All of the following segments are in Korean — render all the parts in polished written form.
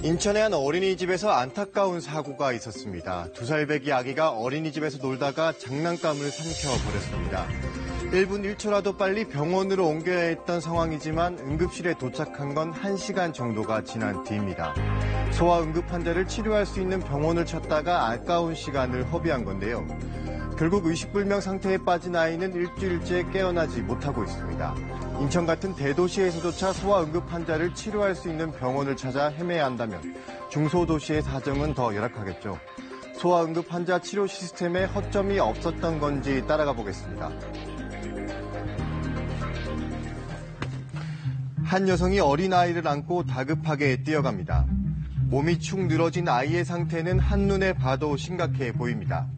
인천의 한 어린이집에서 안타까운 사고가 있었습니다. 2살배기 아기가 어린이집에서 놀다가 장난감을 삼켜버렸습니다. 1분 1초라도 빨리 병원으로 옮겨야 했던 상황이지만 응급실에 도착한 건 1시간 정도가 지난 뒤입니다. 소아 응급 환자를 치료할 수 있는 병원을 찾다가 아까운 시간을 허비한 건데요. 결국 의식불명 상태에 빠진 아이는 일주일째 깨어나지 못하고 있습니다. 인천 같은 대도시에서조차 소아 응급 환자를 치료할 수 있는 병원을 찾아 헤매야 한다면 중소도시의 사정은 더 열악하겠죠. 소아 응급 환자 치료 시스템에 허점이 없었던 건지 따라가 보겠습니다. 한 여성이 어린아이를 안고 다급하게 뛰어갑니다. 몸이 축 늘어진 아이의 상태는 한눈에 봐도 심각해 보입니다.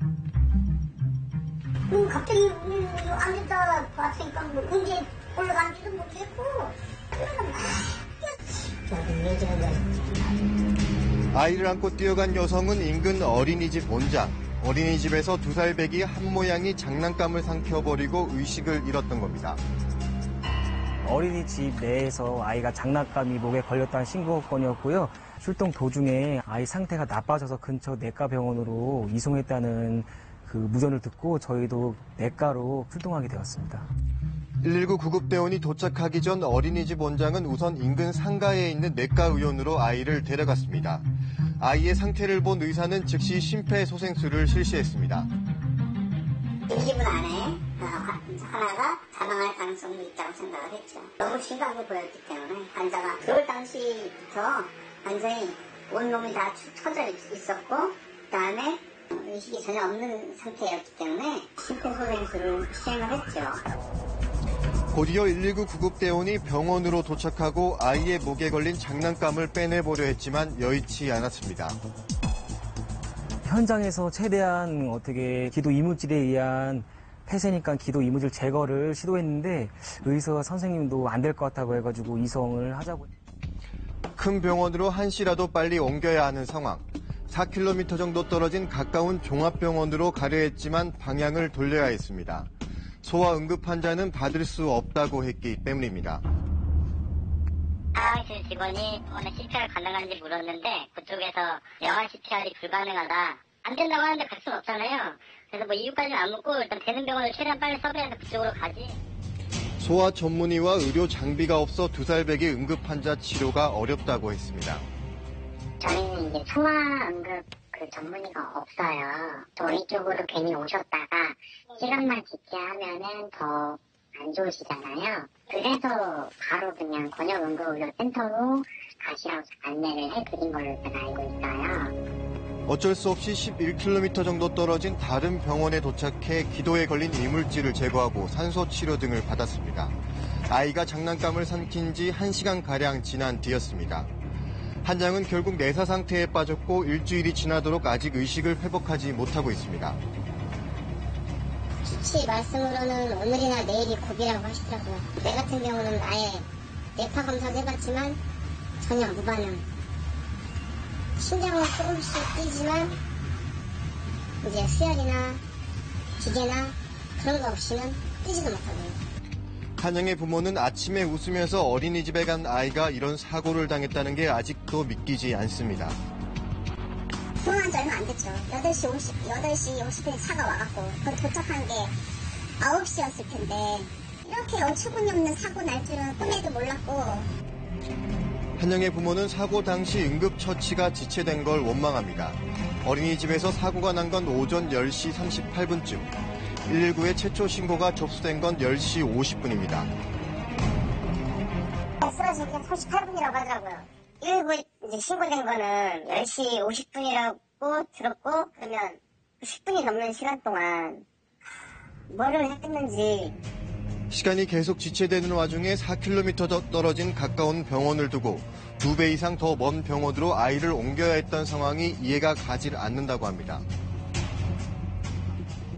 갑자기 앉았다 봤으니까 뭐 언제 올라간지도 모르겠고 아이를 안고 뛰어간 여성은 인근 어린이집 원장. 어린이집에서 2살배기 한 모양이 장난감을 삼켜버리고 의식을 잃었던 겁니다. 어린이집 내에서 아이가 장난감이 목에 걸렸다는 신고건이었고요. 출동 도중에 아이 상태가 나빠져서 근처 내과 병원으로 이송했다는 그 무전을 듣고 저희도 내과로 출동하게 되었습니다. 119 구급대원이 도착하기 전 어린이집 원장은 우선 인근 상가에 있는 내과 의원으로 아이를 데려갔습니다. 아이의 상태를 본 의사는 즉시 심폐소생술을 실시했습니다. 20분 안에 하나가 사망할 가능성이 있다고 생각을 했죠. 너무 심각해 보였기 때문에 환자가 들어올 당시부터 완전히 온몸이 다 처져 있었고 그다음에 의식이 전혀 없는 상태였기 때문에 심폐소생술을 시행을 했죠. 곧이어 119 구급대원이 병원으로 도착하고 아이의 목에 걸린 장난감을 빼내보려 했지만 여의치 않았습니다. 현장에서 최대한 기도 이물질에 의한 폐쇄니까 기도 이물질 제거를 시도했는데 의사 선생님도 안 될 것 같다고 해가지고 이송을 하자고. 큰 병원으로 한시라도 빨리 옮겨야 하는 상황. 4km 정도 떨어진 가까운 종합병원으로 가려 했지만 방향을 돌려야 했습니다. 소아 응급 환자는 받을 수 없다고 했기 때문입니다. 상황실 직원이 오늘 CPR 가능한지 물었는데 그쪽에서 영아 CPR이 불가능하다. 안 된다고 하는데 갈 수는 없잖아요. 그래서 뭐 이유까지는 안 묻고 일단 되는 병원을 최대한 빨리 섭외해서 그쪽으로 가지. 소아 전문의와 의료 장비가 없어 2살배기 응급 환자 치료가 어렵다고 했습니다. 저희는 이제 소아 응급 전문의가 없어요. 저희 쪽으로 괜히 오셨다가 시간만 지체하면은 더 안 좋으시잖아요. 그래서 바로 그냥 권역응급의료센터로 가시라고 안내를 해드린 걸로 제가 알고 있어요. 어쩔 수 없이 11km 정도 떨어진 다른 병원에 도착해 기도에 걸린 이물질을 제거하고 산소 치료 등을 받았습니다. 아이가 장난감을 삼킨 지 1시간가량 지난 뒤였습니다. 한장은 결국 내사 상태에 빠졌고 일주일이 지나도록 아직 의식을 회복하지 못하고 있습니다. 수치 말씀으로는 오늘이나 내일이 고비라고 하시더라고요. 내 같은 경우는 아예 뇌파 검사도 해봤지만 전혀 무반응. 심장은 조금씩 뛰지만 이제 수혈이나 기계나 그런 거 없이는 뛰지도 못하고요. 한영의 부모는 아침에 웃으면서 어린이집에 간 아이가 이런 사고를 당했다는 게 아직도 믿기지 않습니다. 통화한 지 얼마 안 됐죠. 8시 50분에 차가 와갖고 그 도착한 게 9시였을 텐데 이렇게 어처구니 없는 사고 날 줄은 꿈에도 몰랐고. 한영의 부모는 사고 당시 응급처치가 지체된 걸 원망합니다. 어린이집에서 사고가 난 건 오전 10시 38분쯤. 119에 최초 신고가 접수된 건 10시 50분입니다. 쓰러진 게 38분이라고 하더라고요. 119에 이제 신고된 거는 10시 50분이라고 들었고 그러면 10분이 넘는 시간 동안 뭐를 했는지. 시간이 계속 지체되는 와중에 4km 떨어진 가까운 병원을 두고 2배 이상 더 먼 병원으로 아이를 옮겨야 했던 상황이 이해가 가지 않는다고 합니다.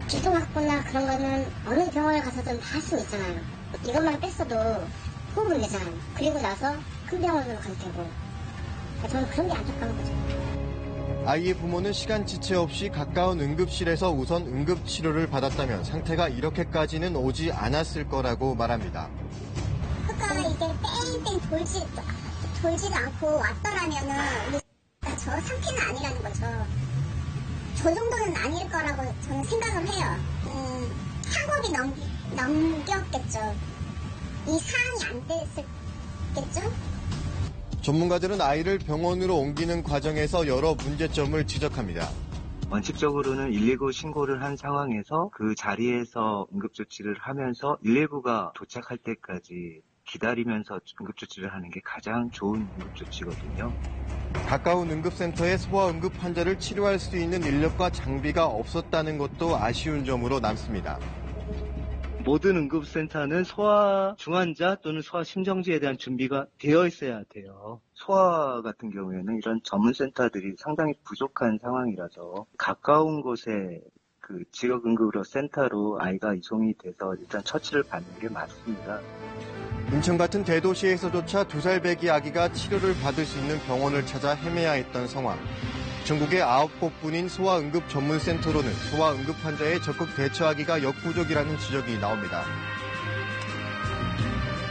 기동학부나 그런 거는 어느 병원에 가서든 다 할 수 있잖아요. 이것만 뺐어도 호흡은 되잖아요. 그리고 나서 큰 병원으로 갈 테고. 저는 그런 게 안타까운 거죠. 아이의 부모는 시간 지체 없이 가까운 응급실에서 우선 응급치료를 받았다면 상태가 이렇게까지는 오지 않았을 거라고 말합니다. 그러니까 이게 뺑뺑 돌지도 않고 왔더라면은 저 상태는 아니라는 거죠. 저 정도는 아닐 거라고 저는 생각을 해요. 상급이 넘겼겠죠. 이 사항이 안 됐겠죠? 전문가들은 아이를 병원으로 옮기는 과정에서 여러 문제점을 지적합니다. 원칙적으로는 119 신고를 한 상황에서 그 자리에서 응급조치를 하면서 119가 도착할 때까지 기다리면서 응급조치를 하는 게 가장 좋은 응급조치거든요. 가까운 응급센터에 소아 응급 환자를 치료할 수 있는 인력과 장비가 없었다는 것도 아쉬운 점으로 남습니다. 모든 응급센터는 소아 중환자 또는 소아 심정지에 대한 준비가 되어 있어야 돼요. 소아 같은 경우에는 이런 전문센터들이 상당히 부족한 상황이라서 가까운 곳에 그 지역응급의료 센터로 아이가 이송이 돼서 일단 처치를 받는 게 맞습니다. 인천 같은 대도시에서조차 2살 배기 아기가 치료를 받을 수 있는 병원을 찾아 헤매야 했던 상황. 전국에 9곳뿐인 소아응급 전문센터로는 소아응급 환자에 적극 대처하기가 역부족이라는 지적이 나옵니다.